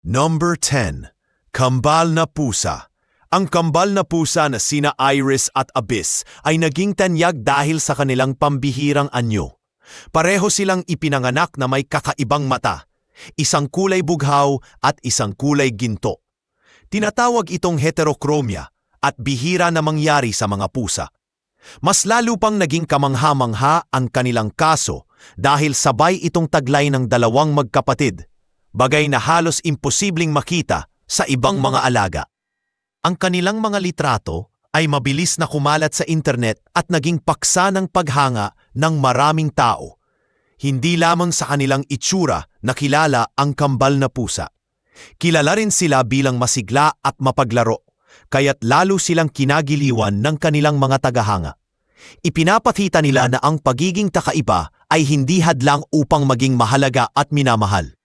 Number 10. Kambal na pusa. Ang kambal na pusa na sina Iris at Abyss ay naging tanyag dahil sa kanilang pambihirang anyo. Pareho silang ipinanganak na may kakaibang mata, isang kulay bughaw at isang kulay ginto. Tinatawag itong heterochromia at bihira na mangyari sa mga pusa. Mas lalo pang naging kamangha-mangha ang kanilang kaso dahil sabay itong taglay ng dalawang magkapatid, bagay na halos imposibleng makita sa ibang mga alaga. Ang kanilang mga litrato ay mabilis na kumalat sa internet at naging paksa ng paghanga ng maraming tao. Hindi lamang sa kanilang itsura na kilala ang kambal na pusa. Kilala rin sila bilang masigla at mapaglaro, kaya't lalo silang kinagiliwan ng kanilang mga tagahanga. Ipinapakita nila na ang pagiging kakaiba ay hindi hadlang upang maging mahalaga at minamahal.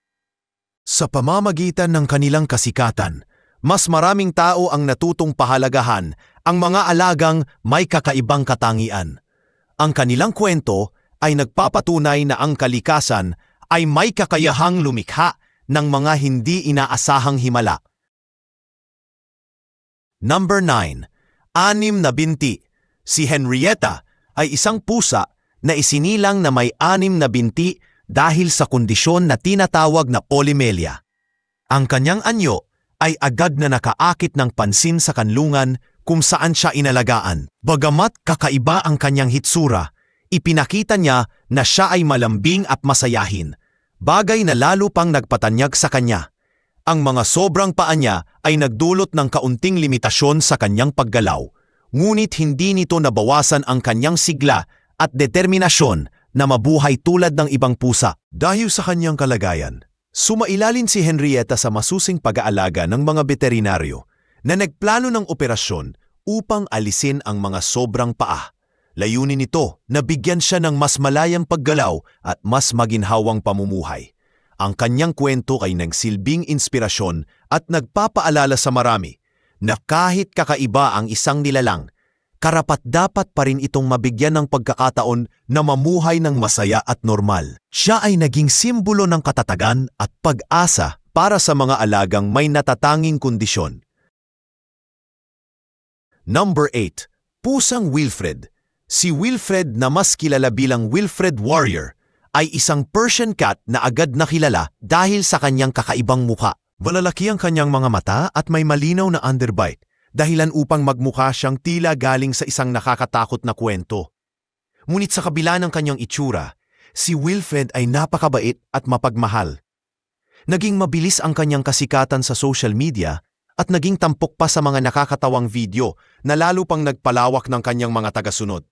Sa pamamagitan ng kanilang kasikatan, mas maraming tao ang natutong pahalagahan ang mga alagang may kakaibang katangian. Ang kanilang kwento ay nagpapatunay na ang kalikasan ay may kakayahang lumikha ng mga hindi inaasahang himala. Number 9. Anim na binti. Si Henrietta ay isang pusa na isinilang na may 6 na binti dahil sa kondisyon na tinatawag na polymelia. Ang kanyang anyo ay agad na nakaakit ng pansin sa kanlungan kung saan siya inalagaan. Bagamat kakaiba ang kanyang hitsura, ipinakita niya na siya ay malambing at masayahin, bagay na lalo pang nagpatanyag sa kanya. Ang mga sobrang paa niya ay nagdulot ng kaunting limitasyon sa kanyang paggalaw, ngunit hindi nito nabawasan ang kanyang sigla at determinasyon na mabuhay tulad ng ibang pusa. Dahil sa kanyang kalagayan, sumailalim si Henrietta sa masusing pag-aalaga ng mga veterinaryo na nagplano ng operasyon upang alisin ang mga sobrang paa. Layunin nito na bigyan siya ng mas malayang paggalaw at mas maginhawang pamumuhay. Ang kanyang kwento ay nagsilbing inspirasyon at nagpapaalala sa marami na kahit kakaiba ang isang nilalang, karapat-dapat pa rin itong mabigyan ng pagkakataon na mamuhay ng masaya at normal. Siya ay naging simbolo ng katatagan at pag-asa para sa mga alagang may natatanging kondisyon. Number 8. Pusang Wilfred. Si Wilfred na mas kilala bilang Wilfred Warrior ay isang Persian cat na agad nakilala dahil sa kanyang kakaibang mukha. Malalaki ang kanyang mga mata at may malinaw na underbite, dahilan upang magmukha siyang tila galing sa isang nakakatakot na kwento. Ngunit sa kabila ng kanyang itsura, si Wilfred ay napakabait at mapagmahal. Naging mabilis ang kanyang kasikatan sa social media at naging tampok pa sa mga nakakatawang video na lalo pang nagpalawak ng kanyang mga tagasunod.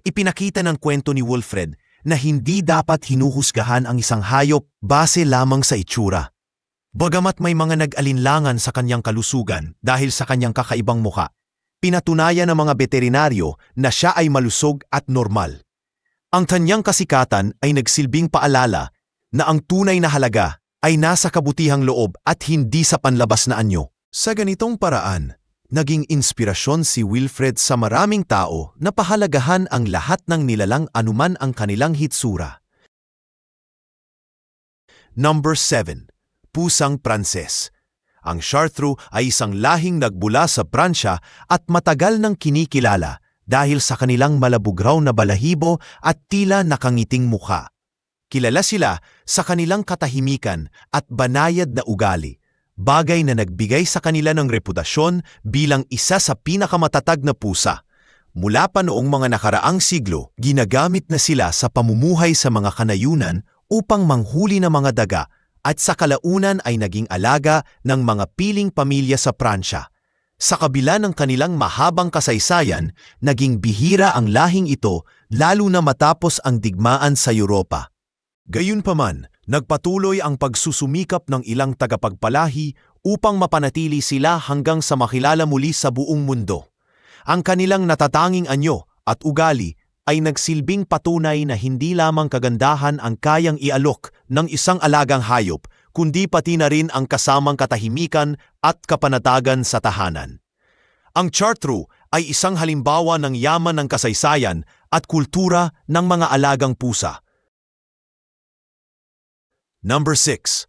Ipinakita ng kwento ni Wilfred na hindi dapat hinuhusgahan ang isang hayop base lamang sa itsura. Bagamat may mga nag-alinlangan sa kanyang kalusugan dahil sa kanyang kakaibang mukha, pinatunayan ng mga veterinaryo na siya ay malusog at normal. Ang kanyang kasikatan ay nagsilbing paalala na ang tunay na halaga ay nasa kabutihang loob at hindi sa panlabas na anyo. Sa ganitong paraan, naging inspirasyon si Wilfred sa maraming tao na pahalagahan ang lahat ng nilalang anuman ang kanilang hitsura. Number 7. Pusang Pranses. Ang Chartreux ay isang lahing nagbula sa Pransya at matagal nang kinikilala dahil sa kanilang malabugraw na balahibo at tila nakangiting mukha. Kilala sila sa kanilang katahimikan at banayad na ugali, bagay na nagbigay sa kanila ng reputasyon bilang isa sa pinakamatatag na pusa. Mula pa noong mga nakaraang siglo, ginagamit na sila sa pamumuhay sa mga kanayunan upang manghuli ng mga daga at sa kalaunan ay naging alaga ng mga piling pamilya sa Pransya. Sa kabila ng kanilang mahabang kasaysayan, naging bihira ang lahing ito lalo na matapos ang digmaan sa Europa. Gayunpaman, nagpatuloy ang pagsusumikap ng ilang tagapagpalahi upang mapanatili sila hanggang sa makilala muli sa buong mundo. Ang kanilang natatanging anyo at ugali ay nagsilbing patunay na hindi lamang kagandahan ang kayang ialok ng isang alagang hayop, kundi pati na rin ang kasamang katahimikan at kapanatagan sa tahanan. Ang Chartreux ay isang halimbawa ng yaman ng kasaysayan at kultura ng mga alagang pusa. Number 6.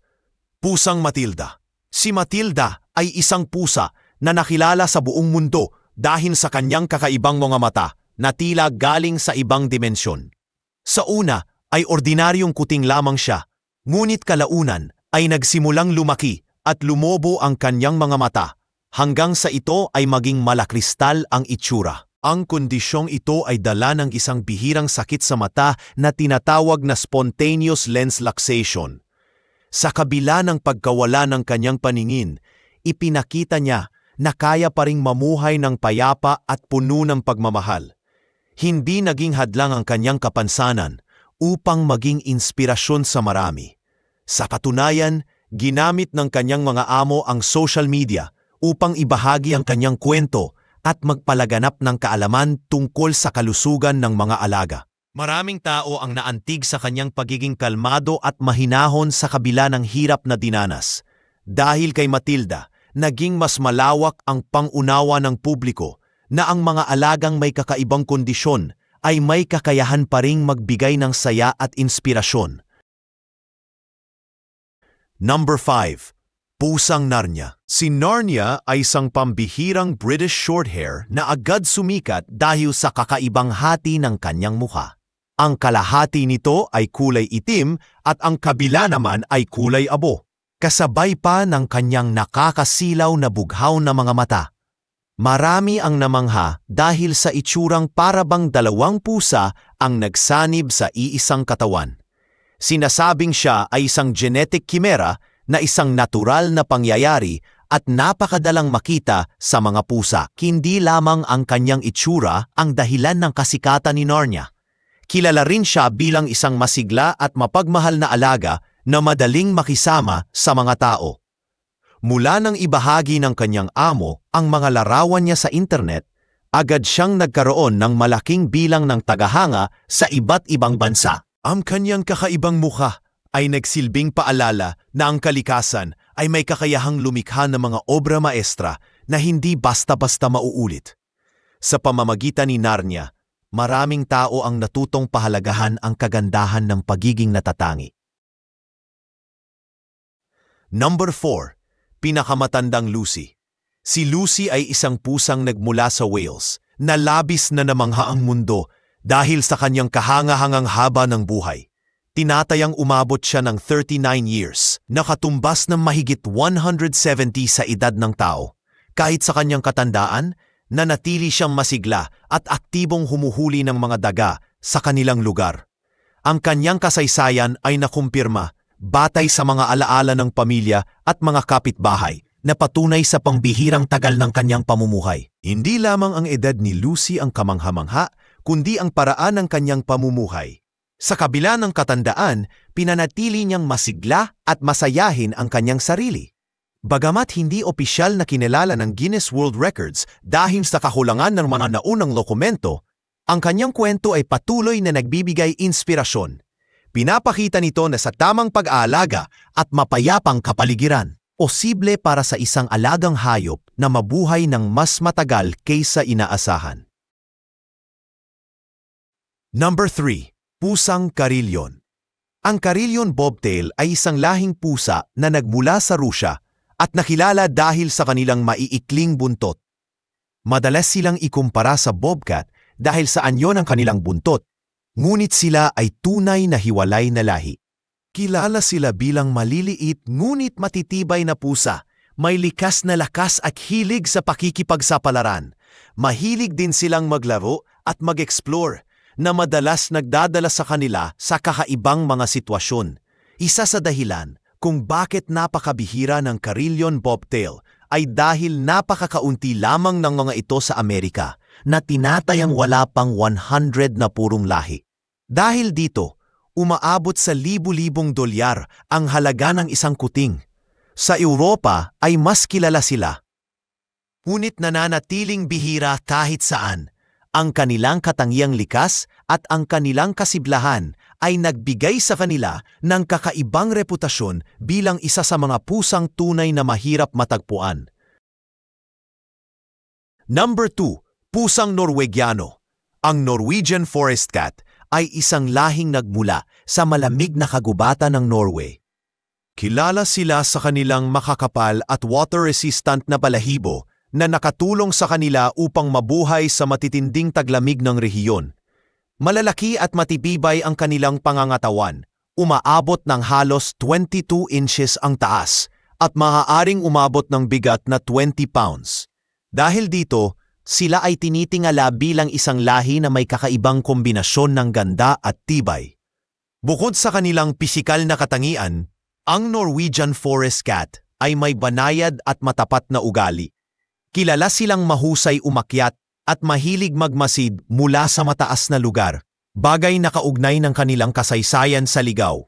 Pusang Matilda. Si Matilda ay isang pusa na nakilala sa buong mundo dahil sa kanyang kakaibang mga mata na tila galing sa ibang dimensyon. Sa una ay ordinaryong kuting lamang siya, ngunit kalaunan ay nagsimulang lumaki at lumobo ang kanyang mga mata hanggang sa ito ay maging malakristal ang itsura. Ang kondisyong ito ay dala ng isang bihirang sakit sa mata na tinatawag na spontaneous lens luxation. Sa kabila ng pagkawala ng kanyang paningin, ipinakita niya na kaya pa ring mamuhay ng payapa at puno ng pagmamahal. Hindi naging hadlang ang kanyang kapansanan upang maging inspirasyon sa marami. Sa katunayan, ginamit ng kanyang mga amo ang social media upang ibahagi ang kanyang kwento at magpalaganap ng kaalaman tungkol sa kalusugan ng mga alaga. Maraming tao ang naantig sa kanyang pagiging kalmado at mahinahon sa kabila ng hirap na dinanas. Dahil kay Matilda, naging mas malawak ang pangunawa ng publiko na ang mga alagang may kakaibang kondisyon ay may kakayahan pa ring magbigay ng saya at inspirasyon. Number 5. Pusang Narnia. Si Narnia ay isang pambihirang British Shorthair na agad sumikat dahil sa kakaibang hati ng kanyang mukha. Ang kalahati nito ay kulay itim at ang kabila naman ay kulay abo. Kasabay pa ng kanyang nakakasilaw na bughaw na mga mata. Marami ang namangha dahil sa itsurang parabang dalawang pusa ang nagsanib sa iisang katawan. Sinasabing siya ay isang genetic chimera na isang natural na pangyayari at napakadalang makita sa mga pusa. Hindi lamang ang kanyang itsura ang dahilan ng kasikatan ni Narnia. Kilala rin siya bilang isang masigla at mapagmahal na alaga na madaling makisama sa mga tao. Mula nang ibahagi ng kanyang amo ang mga larawan niya sa internet, agad siyang nagkaroon ng malaking bilang ng tagahanga sa iba't ibang bansa. Ang kanyang kakaibang mukha ay nagsilbing paalala na ang kalikasan ay may kakayahang lumikha ng mga obra maestra na hindi basta-basta mauulit. Sa pamamagitan ni Narnia, maraming tao ang natutong pahalagahan ang kagandahan ng pagiging natatangi. Number 4. Pinakamatandang Lucy. Si Lucy ay isang pusang nagmula sa Wales na labis na namangha ang mundo dahil sa kanyang kahangahangang haba ng buhay. Tinatayang umabot siya ng 39 years, nakatumbas ng mahigit 170 sa edad ng tao. Kahit sa kanyang katandaan, nanatili siyang masigla at aktibong humuhuli ng mga daga sa kanilang lugar. Ang kanyang kasaysayan ay nakumpirma batay sa mga alaala ng pamilya at mga kapitbahay na patunay sa pangbihirang tagal ng kanyang pamumuhay. Hindi lamang ang edad ni Lucy ang kamangha-mangha, kundi ang paraan ng kanyang pamumuhay. Sa kabila ng katandaan, pinanatili niyang masigla at masayahin ang kanyang sarili. Bagamat hindi opisyal na kinilala ng Guinness World Records dahil sa kakulangan ng mga naunang dokumento, ang kanyang kwento ay patuloy na nagbibigay inspirasyon. Pinapakita nito na sa tamang pag-aalaga at mapayapang kapaligiran, posible para sa isang alagang hayop na mabuhay ng mas matagal kaysa inaasahan. Number 3. Pusang Carillon. Ang Carillon bobtail ay isang lahing pusa na nagmula sa Rusya at nakilala dahil sa kanilang maiikling buntot. Madalas silang ikumpara sa bobcat dahil sa anyo ng kanilang buntot, ngunit sila ay tunay na hiwalay na lahi. Kilala sila bilang maliliit ngunit matitibay na pusa, may likas na lakas at hilig sa pakikipagsapalaran. Mahilig din silang maglaro at mag-explore, na madalas nagdadala sa kanila sa kakaibang mga sitwasyon. Isa sa dahilan kung bakit napakabihira ng Carillon bobtail ay dahil napakakaunti lamang ng mga ito sa Amerika na tinatayang wala pang 100 na purong lahi. Dahil dito, umaabot sa libu-libong dolyar ang halaga ng isang kuting. Sa Europa ay mas kilala sila. Ngunit nananatiling bihira kahit saan. Ang kanilang katangiang likas at ang kanilang kasiblahan ay nagbigay sa kanila ng kakaibang reputasyon bilang isa sa mga pusang tunay na mahirap matagpuan. Number 2. Pusang Norwegiano. Ang Norwegian Forest Cat ay isang lahing nagmula sa malamig na kagubatan ng Norway. Kilala sila sa kanilang makakapal at water-resistant na balahibo na nakatulong sa kanila upang mabuhay sa matitinding taglamig ng rehiyon. Malalaki at matibibay ang kanilang pangangatawan, umaabot ng halos 22 inches ang taas at maaaring umabot ng bigat na 20 pounds. Dahil dito, sila ay tinitingala bilang isang lahi na may kakaibang kombinasyon ng ganda at tibay. Bukod sa kanilang pisikal na katangian, ang Norwegian Forest Cat ay may banayad at matapat na ugali. Kilala silang mahusay umakyat at mahilig magmasid mula sa mataas na lugar, bagay na kaugnay ng kanilang kasaysayan sa ligaw.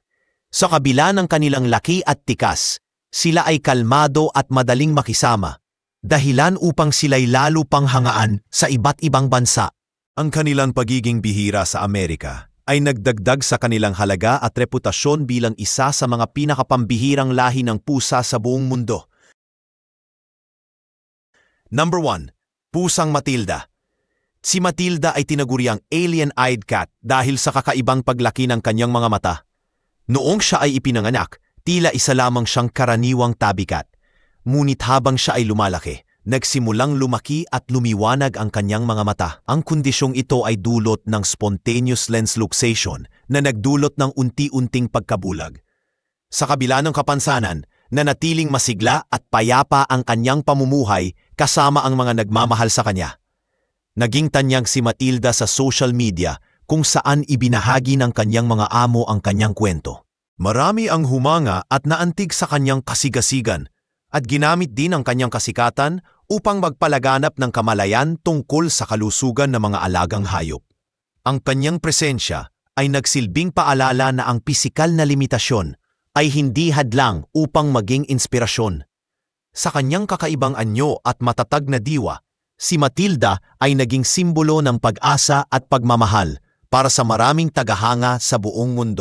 Sa kabila ng kanilang laki at tikas, sila ay kalmado at madaling makisama, dahilan upang sila'y lalo pang hangaan sa iba't ibang bansa. Ang kanilang pagiging bihira sa Amerika ay nagdagdag sa kanilang halaga at reputasyon bilang isa sa mga pinakapambihirang lahi ng pusa sa buong mundo. Number 1. Pusang Matilda. Si Matilda ay tinaguriang alien-eyed cat dahil sa kakaibang paglaki ng kanyang mga mata. Noong siya ay ipinanganak, tila isa lamang siyang karaniwang tabby cat. Ngunit habang siya ay lumalaki, nagsimulang lumaki at lumiwanag ang kanyang mga mata. Ang kondisyong ito ay dulot ng spontaneous lens luxation na nagdulot ng unti-unting pagkabulag. Sa kabila ng kapansanan, nanatiling masigla at payapa ang kanyang pamumuhay kasama ang mga nagmamahal sa kanya. Naging tanyag si Matilda sa social media kung saan ibinahagi ng kanyang mga amo ang kanyang kwento. Marami ang humanga at naantig sa kanyang kasigasigan at ginamit din ang kanyang kasikatan upang magpalaganap ng kamalayan tungkol sa kalusugan ng mga alagang hayop. Ang kanyang presensya ay nagsilbing paalala na ang pisikal na limitasyon ay hindi hadlang upang maging inspirasyon. Sa kanyang kakaibang anyo at matatag na diwa, si Matilda ay naging simbolo ng pag-asa at pagmamahal para sa maraming tagahanga sa buong mundo.